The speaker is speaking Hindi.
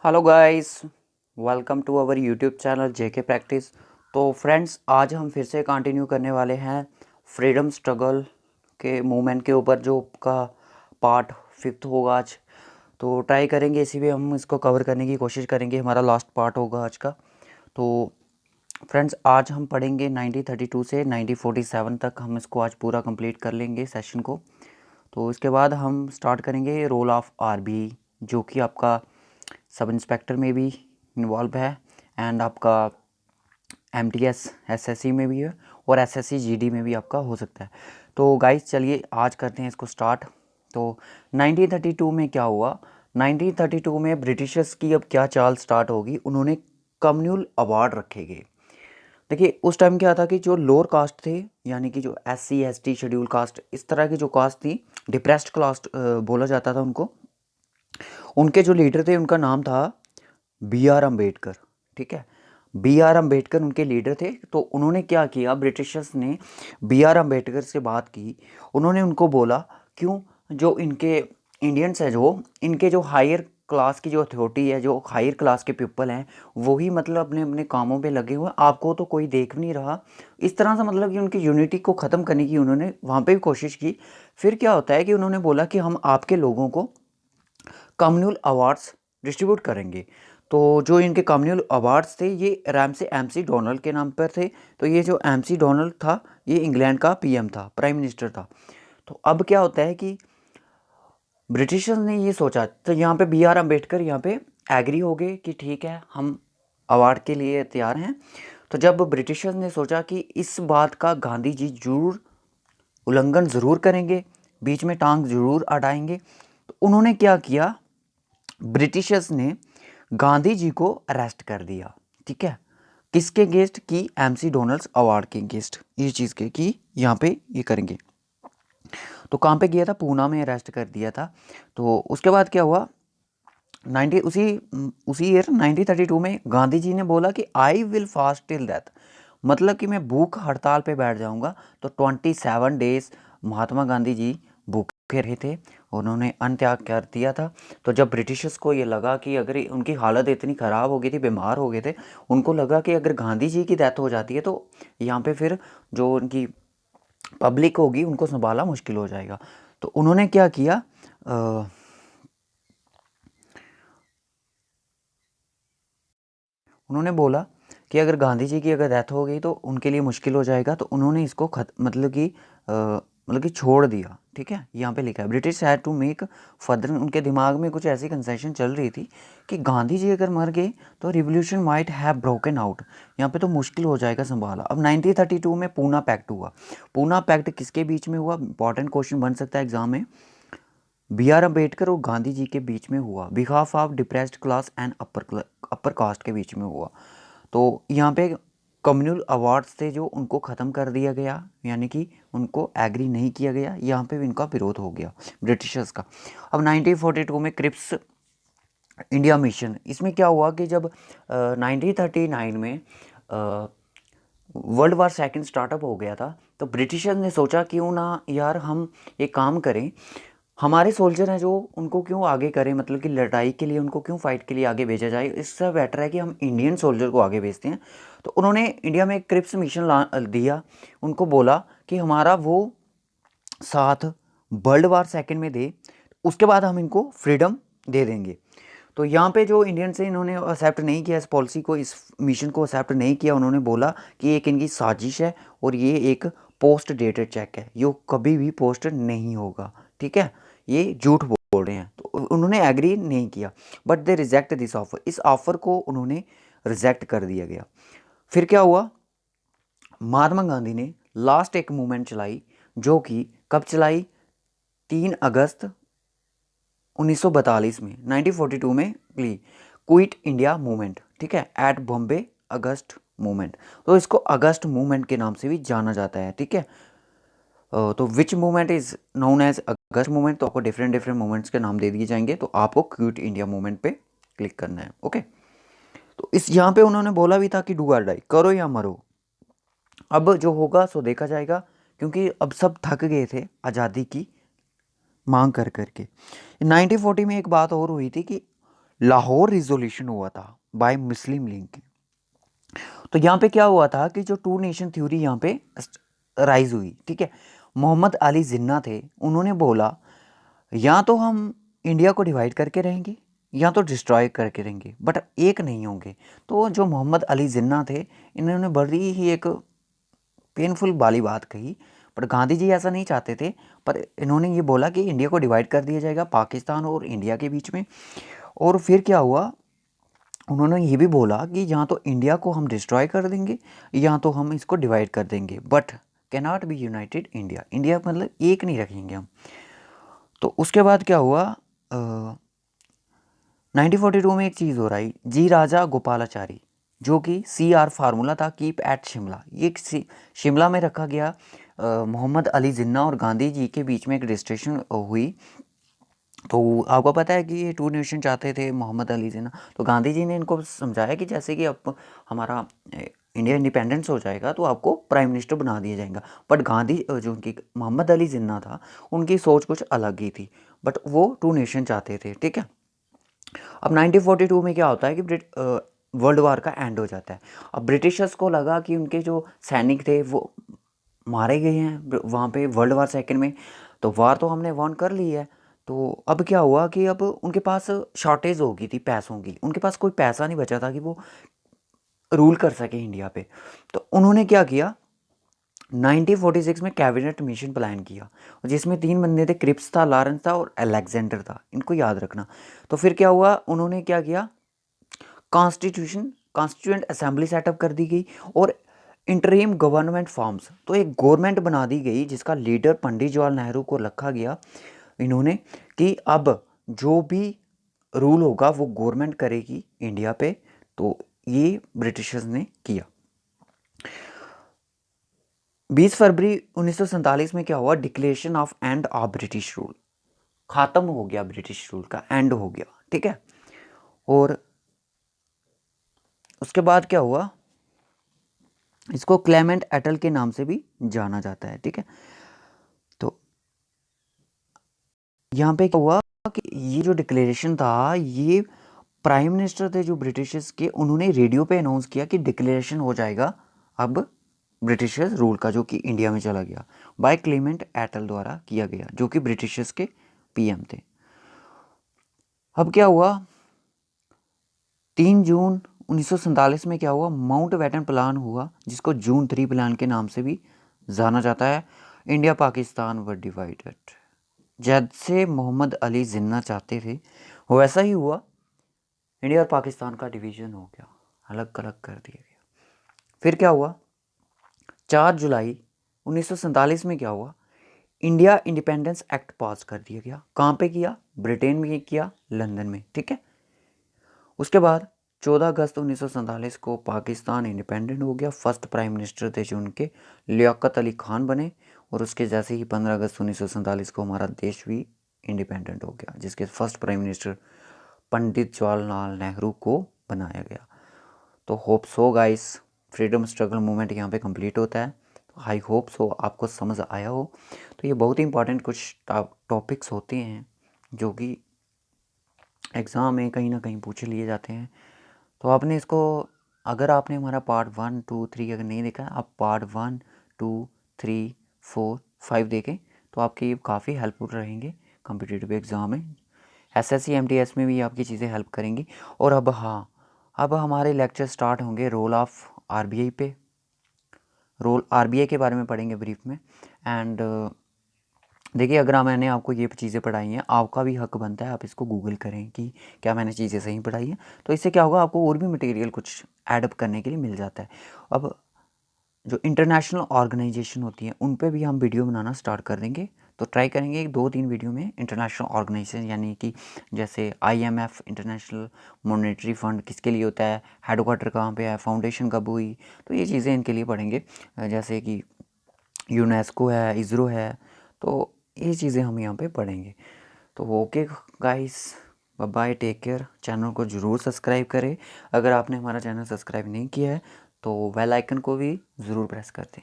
Hello guys, welcome to our YouTube channel JK practice. तो फ्रेंड्स, आज हम फिर से कंटिन्यू करने वाले हैं फ्रीडम स्ट्रगल के मूवमेंट के ऊपर, जो का पार्ट 5 होगा आज। तो ट्राई करेंगे इसी में हम इसको कवर करने की कोशिश करेंगे। हमारा लास्ट पार्ट होगा आज का। तो फ्रेंड्स, आज हम पढ़ेंगे 1932 से 1947 तक। हम इसको आज पूरा कंप्लीट कर लेंगे सेशन को। तो इसके बाद हम स्टार्ट करेंगे रोल ऑफ आरबी, जो कि आपका सब इंस्पेक्टर में भी इन्वॉल्व है एंड आपका एमटीएस एसएससी में भी है और एसएससी जीडी में भी आपका हो सकता है। तो गाइस, चलिए आज करते हैं इसको स्टार्ट। तो 1932 में क्या हुआ? 1932 में ब्रिटिशर्स की अब क्या चाल स्टार्ट होगी? उन्होंने कम्युनल अवार्ड रखे गए। देखिए, उस टाइम क्या था कि जो लोअर कास्ट थे, यानी कि जो एससी एसटी शेड्यूल कास्ट, इस तरह की जो कास्ट थी, डिप्रेस्ड कास्ट बोला जाता था उनको। उनके जो लीडर थे उनका नाम था बी आर अम्बेडकर। ठीक है, बी आर अम्बेडकर उनके लीडर थे। तो उन्होंने क्या किया, ब्रिटिशर्स ने बी आर अम्बेडकर से बात की। उन्होंने उनको बोला, क्यों, जो इनके इंडियंस है, जो इनके जो हायर क्लास की जो अथॉरिटी है, जो हायर क्लास के पीपल हैं, वही मतलब अपने अपने कामों पे लगे हुए हैं, आपको तो कोई देख भी नहीं रहा। इस तरह से मतलब कि उनकी यूनिटी को ख़त्म करने की उन्होंने वहाँ पे भी कोशिश की। फिर क्या होता है कि उन्होंने बोला कि हम आपके लोगों को कम्युनल अवार्ड्स डिस्ट्रीब्यूट करेंगे। तो जो इनके कम्युनल अवार्ड्स थे, ये रैमसे एमसी डोनाल्ड के नाम पर थे। तो ये जो एमसी डोनाल्ड था, ये इंग्लैंड का पीएम था, प्राइम मिनिस्टर था। तो अब क्या होता है कि ब्रिटिशर्स ने ये सोचा, तो यहाँ पे बी आर अम्बेडकर यहाँ पे एग्री हो गए कि ठीक है, हम अवार्ड के लिए तैयार हैं। तो जब ब्रिटिशर्स ने सोचा कि इस बात का गांधी जी जरूर उल्लंघन ज़रूर करेंगे, बीच में टांग ज़रूर अड़ाएंगे, तो उन्होंने क्या किया, ब्रिटिशर्स ने गांधी जी को अरेस्ट कर दिया। ठीक है, किसके गेस्ट की? एमसी डोनाल्ड्स अवार्ड के गेस्ट, ये चीज़ के कि यहाँ पे ये करेंगे। तो कहाँ पे किया था? पूना में अरेस्ट कर दिया था। तो उसके बाद क्या हुआ, 90 उसी ईयर 1932 में गांधी जी ने बोला कि I will fast till death, मतलब कि मैं भूख हड़ताल पे बैठ जाऊंगा। तो 27 डेज महात्मा गांधी जी भूखे रहे थे, उन्होंने अन्न त्याग कर दिया था। तो जब ब्रिटिशर्स को ये लगा कि अगर उनकी हालत इतनी ख़राब हो गई थी, बीमार हो गए थे, उनको लगा कि अगर गांधी जी की डेथ हो जाती है तो यहाँ पे फिर जो उनकी पब्लिक होगी उनको संभालना मुश्किल हो जाएगा। तो उन्होंने क्या किया, उन्होंने बोला कि अगर गांधी जी की अगर डेथ हो गई तो उनके लिए मुश्किल हो जाएगा। तो उन्होंने इसको मतलब कि छोड़ दिया। ठीक है, यहाँ पे लिखा है British had to make further. उनके दिमाग में कुछ ऐसी कंसेशन चल रही थी कि गांधी जी अगर मर गए तो revolution might have broken out, यहाँ पे तो मुश्किल हो जाएगा संभाला। अब 1932 में पूना पैक्ट हुआ। पूना पैक्ट किसके बीच में हुआ? इंपॉर्टेंट क्वेश्चन बन सकता है एग्जाम में। बी आर अम्बेडकर और गांधी जी के बीच में हुआ, behalf of depressed class and upper caste के बीच में हुआ। तो यहाँ पे कम्युनल अवार्ड्स थे जो उनको ख़त्म कर दिया गया, यानी कि उनको एग्री नहीं किया गया, यहाँ पे भी इनका विरोध हो गया ब्रिटिशर्स का। अब 1942 में क्रिप्स इंडिया मिशन, इसमें क्या हुआ कि जब 1939 में वर्ल्ड वार सेकंड स्टार्टअप हो गया था, तो ब्रिटिशर्स ने सोचा क्यों ना यार हम एक काम करें, हमारे सोल्जर हैं जो, उनको क्यों आगे करें, मतलब कि लड़ाई के लिए उनको क्यों फाइट के लिए आगे भेजा जाए, इससे बेटर है कि हम इंडियन सोल्जर को आगे भेजते हैं। तो उन्होंने इंडिया में एक क्रिप्स मिशन दिया। उनको बोला कि हमारा वो साथ वर्ल्ड वार सेकंड में दे, उसके बाद हम इनको फ्रीडम दे देंगे। तो यहाँ पे जो इंडियंस हैं, इन्होंने एक्सेप्ट नहीं किया इस पॉलिसी को, इस मिशन को एक्सेप्ट नहीं किया। उन्होंने बोला कि एक इनकी साजिश है और ये एक पोस्ट डेटेड चेक है, ये कभी भी पोस्ट नहीं होगा। ठीक है, ये झूठ बोल रहे हैं। तो उन्होंने एग्री नहीं किया, but they reject this offer, इस ऑफर को उन्होंने रिजेक्ट कर दिया गया। फिर क्या हुआ, महात्मा गांधी ने लास्ट एक मूवमेंट चलाई, जो कि कब चलाई? 3 अगस्त 1942 में, 1942 में क्विट इंडिया मूवमेंट। ठीक है, एट बॉम्बे अगस्त मूवमेंट। तो इसको अगस्त मूवमेंट के नाम से भी जाना जाता है। ठीक है, तो which movement is known as August movement. तो आपको डिफरेंट डिफरेंट मूवमेंट्स के नाम दे दिए जाएंगे, तो आपको क्विट इंडिया मूवमेंट पे क्लिक करना है। ओके, तो इस यहाँ पे उन्होंने बोला भी था कि डू और डाई, करो या मरो, अब जो होगा सो देखा जाएगा, क्योंकि अब सब थक गए थे आज़ादी की मांग कर करके। 1940 में एक बात और हुई थी कि लाहौर रिजोल्यूशन हुआ था बाय मुस्लिम लीग। तो यहाँ पे क्या हुआ था कि जो टू नेशन थ्योरी यहाँ पे राइज हुई, ठीक है। मोहम्मद अली जिन्ना थे, उन्होंने बोला या तो हम इंडिया को डिवाइड करके रहेंगे या तो डिस्ट्रॉय करके रहेंगे, बट एक नहीं होंगे। तो जो मोहम्मद अली जिन्ना थे, इन्होंने बड़ी ही एक पेनफुल वाली बात कही, पर गांधी जी ऐसा नहीं चाहते थे। पर इन्होंने ये बोला कि इंडिया को डिवाइड कर दिया जाएगा पाकिस्तान और इंडिया के बीच में। और फिर क्या हुआ, उन्होंने ये भी बोला कि या तो इंडिया को हम डिस्ट्रॉय कर देंगे या तो हम इसको डिवाइड कर देंगे, but cannot be united India. India मतलब एक नहीं रखेंगे हम। तो उसके बाद क्या हुआ, 1942 में एक चीज़ हो रही, जी राजा गोपालाचारी, जो कि CR फार्मूला था, कीप एट शिमला। ये शिमला में रखा गया। मोहम्मद अली जिन्ना और गांधी जी के बीच में एक रजिस्ट्रेशन हुई। तो आपको पता है कि ये टू नेशन चाहते थे मोहम्मद अली जिन्ना। तो गांधी जी ने इनको समझाया कि जैसे कि अब हमारा इंडिया इंडिपेंडेंस हो जाएगा तो आपको प्राइम मिनिस्टर बना दिया जाएगा। बट गांधी जो उनकी मोहम्मद अली जिन्ना था, उनकी सोच कुछ अलग ही थी, बट वो टू नेशन चाहते थे, ठीक है। अब 1942 में क्या होता है कि वर्ल्ड वार का एंड हो जाता है। अब ब्रिटिशर्स को लगा कि उनके जो सैनिक थे वो मारे गए हैं वहाँ पे वर्ल्ड वार सेकेंड में, तो वार तो हमने वॉन कर ली है। तो अब क्या हुआ कि अब उनके पास शॉर्टेज हो गई थी पैसों की, उनके पास कोई पैसा नहीं बचा था कि वो रूल कर सके इंडिया पे। तो उन्होंने क्या किया, 1946 में कैबिनेट मिशन प्लान किया, जिसमें 3 बंदे थे, क्रिप्स था, लॉरेंस था और अलेक्जेंडर था, इनको याद रखना। तो फिर क्या हुआ, उन्होंने क्या किया, कॉन्स्टिट्यूएंट असेंबली सेटअप कर दी गई और इंटरिम गवर्नमेंट फॉर्म्स, तो एक गवर्नमेंट बना दी गई जिसका लीडर पंडित जवाहरलाल नेहरू को रखा गया इन्होंने, कि अब जो भी रूल होगा वो गवर्नमेंट करेगी इंडिया पे। तो ये ब्रिटिशर्स ने किया। 20 फरवरी 1947 में क्या हुआ, declaration of end of British rule, खत्म हो गया ब्रिटिश रूल का, एंड हो गया, ठीक है। और उसके बाद क्या हुआ, इसको क्लेमेंट एटल के नाम से भी जाना जाता है, ठीक है। तो यहाँ पे क्या हुआ कि ये जो डिक्लेरेशन था, ये प्राइम मिनिस्टर थे जो ब्रिटिशर्स के, उन्होंने रेडियो पे अनाउंस किया कि डिक्लेरेशन हो जाएगा अब ब्रिटिशर्स रूल का, जो कि इंडिया में चला गया, बाय क्लेमेंट एटल द्वारा किया गया, जो कि ब्रिटिशर्स के PM थे। अब क्या हुआ, 3 जून 1947 में क्या हुआ, माउंट बैटन प्लान हुआ, जिसको जून 3 प्लान के नाम से भी जाना जाता है। इंडिया पाकिस्तान वर डिवाइडेड, जैसे मोहम्मद अली जिन्ना चाहते थे वैसा ही हुआ, इंडिया और पाकिस्तान का डिवीज़न हो गया, अलग अलग कर दिया गया। फिर क्या हुआ, 4 जुलाई 1947 में क्या हुआ, इंडिया इंडिपेंडेंस एक्ट पास कर दिया गया। कहाँ पे किया, ब्रिटेन में किया, लंदन में, ठीक है। उसके बाद 14 अगस्त 1947 को पाकिस्तान इंडिपेंडेंट हो गया। फर्स्ट प्राइम मिनिस्टर थे जो उनके, लियाकत अली खान बने। और उसके जैसे ही 15 अगस्त 1947 को हमारा देश भी इंडिपेंडेंट हो गया, जिसके first prime minister Pandit Jawaharlal Nehru को बनाया गया। तो hope so guys, freedom struggle movement यहाँ पे कंप्लीट होता है। तो आई होप सो आपको समझ आया हो। तो ये बहुत ही इंपॉर्टेंट कुछ टॉपिक्स होते हैं जो कि एग्ज़ाम में कहीं ना कहीं पूछ लिए जाते हैं। तो आपने इसको, अगर आपने हमारा पार्ट 1, 2, 3 अगर नहीं देखा, आप पार्ट 1, 2, 3, 4, 5 देखें, तो आपके ये काफ़ी हेल्पफुल रहेंगे कॉम्पिटिटिव एग्ज़ाम में। SSC MTS में भी आपकी चीज़ें हेल्प करेंगी। और अब हाँ, अब हमारे लेक्चर स्टार्ट होंगे रोल ऑफ RBI पे। रोल RBI के बारे में पढ़ेंगे ब्रीफ में। एंड देखिए, अगर मैंने आपको ये चीज़ें पढ़ाई हैं, आपका भी हक बनता है आप इसको गूगल करें कि क्या मैंने चीज़ें सही पढ़ाई हैं। तो इससे क्या होगा, आपको और भी मटेरियल कुछ ऐडअप करने के लिए मिल जाता है। अब जो इंटरनेशनल ऑर्गेनाइजेशन होती हैं उन पे भी हम वीडियो बनाना स्टार्ट कर देंगे। तो ट्राई करेंगे 2-3 वीडियो में इंटरनेशनल ऑर्गेनाइजेशन, यानी कि जैसे IMF, इंटरनेशनल मॉनेटरी फंड किसके लिए होता है, हेडक्वार्टर कहाँ पे है, फाउंडेशन कब हुई, तो ये चीज़ें इनके लिए पढ़ेंगे। जैसे कि यूनेस्को है, इसरो है, तो ये चीज़ें हम यहाँ पे पढ़ेंगे। तो okay guys, bye bye, take care. Channel को ज़रूर सब्सक्राइब करें। अगर आपने हमारा चैनल सब्सक्राइब नहीं किया है तो बेल आइकन को भी ज़रूर प्रेस कर दें।